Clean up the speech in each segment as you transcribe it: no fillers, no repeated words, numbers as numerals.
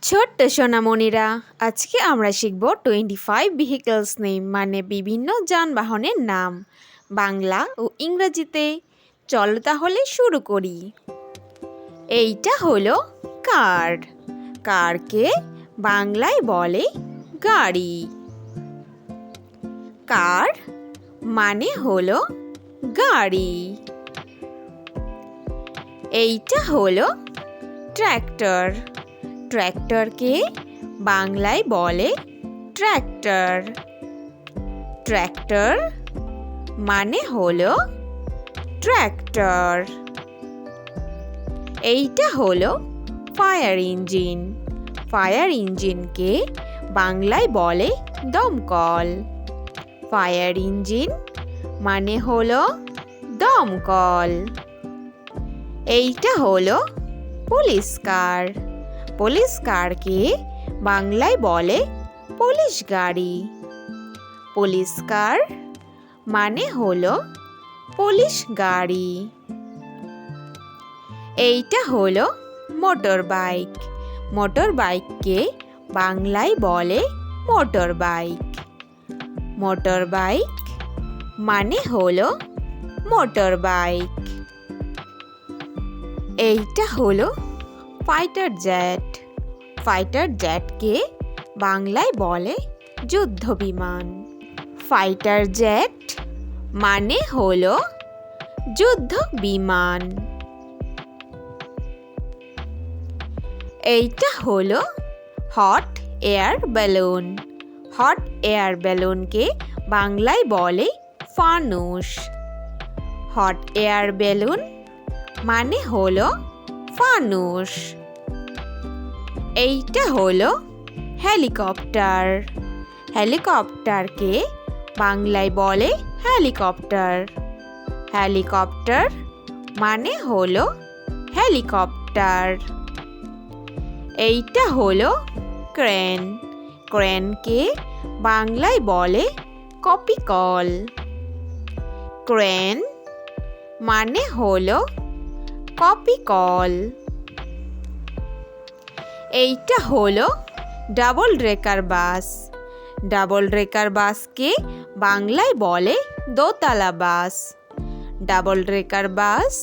ছোট্ট সোনামণিরা, আজকে আমরা শিখব 25 ভেহিকলস নেম মানে বিভিন্ন যানবাহনের নাম বাংলা ও ইংরেজিতে। চলো তাহলে শুরু করি। এইটা হলো কার। কারকে বাংলায় বলে গাড়ি। কার মানে হলো গাড়ি। এইটা হলো ট্র্যাক্টর। ট্র্যাক্টরকে বাংলায় বলে ট্র্যাক্টর। ট্র্যাক্টর মানে হলো ট্র্যাক্টর। এইটা হলো ফায়ার ইঞ্জিন। ফায়ার ইঞ্জিনকে বাংলায় বলে দমকল। ফায়ার ইঞ্জিন মানে হলো দমকল। এইটা হলো পুলিশ কার। পুলিশ কারকে বাংলায় বলে পুলিশ গাড়ি। পুলিশ কার মানে হলো পুলিশ গাড়ি। এইটা হলো মোটর বাইক। মোটর বাইককে বাংলায় বলে মোটর বাইক। মোটর বাইক মানে হলো মোটর বাইক। এইটা হলো ফাইটার জেট। ফাইটার জেটকে বাংলায় বলে যুদ্ধ বিমান। ফাইটার জেট মানে হলো যুদ্ধ বিমান। এইটা হলো hot air balloon. Hot air বেলুনকে বাংলায় বলে ফানুস। হট এয়ার বেলুন মানে হলো ফানুস। এইটা হলো হেলিকপ্টার। হেলিকপ্টারকে বাংলায় বলে হেলিকপ্টার। হেলিকপ্টার মানে হলো হেলিকপ্টার। এইটা হলো ক্রেন। ক্রেনকে বাংলায় বলে কপিকল। ক্রেন মানে হলো কপিকল। এইটা হলো double decker bus. Double decker বাসকে বাংলায় বলে দোতলা বাস। ডাবল ডেকার বাস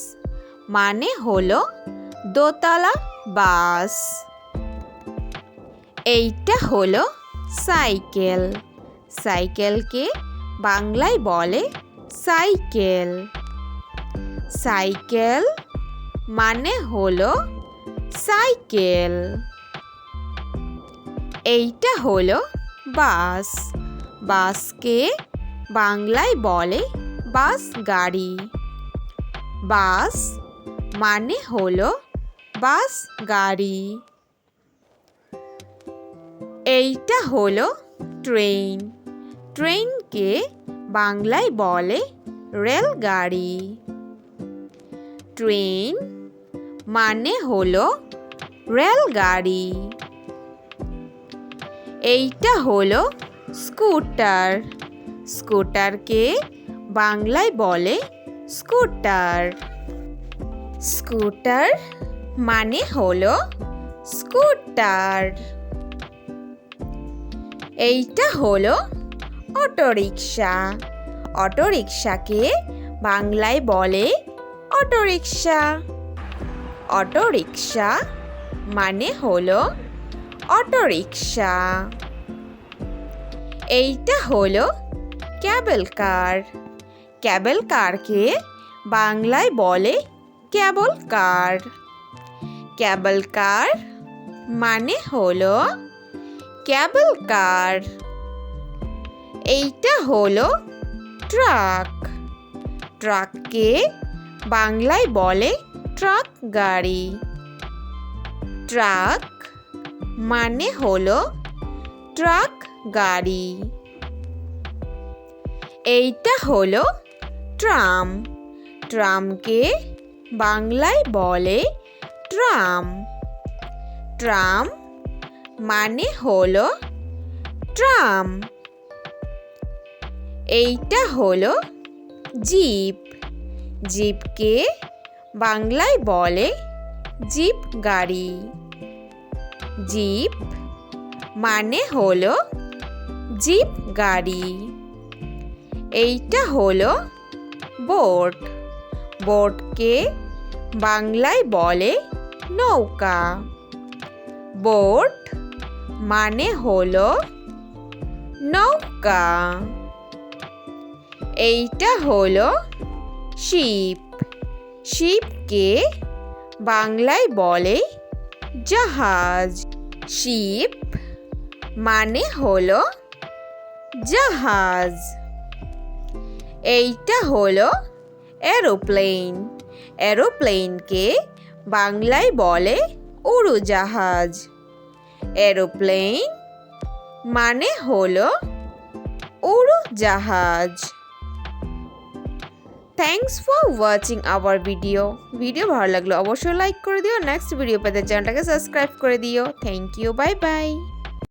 মানে হলো দোতলা বাস। এইটা হলো সাইকেল। সাইকেলকে বাংলায় বলে সাইকেল। সাইকেল মানে হলো সাইকেল। এইটা হলো বাস। বাসকে বাংলায় বলে বাস গাড়ি। বাস মানে হলো বাস গাড়ি। এইটা হলো ট্রেন। ট্রেনকে বাংলায় বলে রেলগাড়ি। ট্রেন মানে হলো রেলগাড়ি। এইটা হলো স্কুটার। স্কুটারকে বাংলায় বলে স্কুটার। স্কুটার মানে হলো স্কুটার। এইটা হলো অটোরিকশা। অটোরিকশাকে বাংলায় বলে অটোরিকশা। অটোরিকশা মানে হলো অটোরিকশা। এইটা হলো ক্যাবেল কার। ক্যাবেল কারকে বাংলায় বলে ক্যাবল কার। ক্যাবল কার মানে হলো ক্যাবল কার। এইটা হলো ট্রাক। ট্রাককে বাংলায় বলে ট্রাক গাড়ি। ট্রাক মানে হলো ট্রাক গাড়ি। এইটা হলো ট্রাম। ট্রামকে বাংলায় বলে ট্রাম। ট্রাম মানে হলো ট্রাম। এইটা হলো জিপ। জিপকে বাংলায় বলে জিপ গাড়ি। জিপ মানে হলো জিপ গাড়ি। এইটা হলো বোট। বোটকে বাংলায় বলে নৌকা। বোট মানে হলো নৌকা। এইটা হলো শিপ। শিপকে বাংলায় বলে জাহাজ। শিপ মানে হলো জাহাজ। এইটা হলো এরোপ্লেন। এরোপ্লেনকে বাংলায় বলে উড়োজাহাজ। এরোপ্লেন মানে হলো উড়োজাহাজ। Thanks for watching hour video. Video ভালো লাগলো অবশ্যই লাইক করে দিও। নেক্সট ভিডিও পেতে চ্যানেলটাকে সাবস্ক্রাইব করে দিও। Thank you, bye by.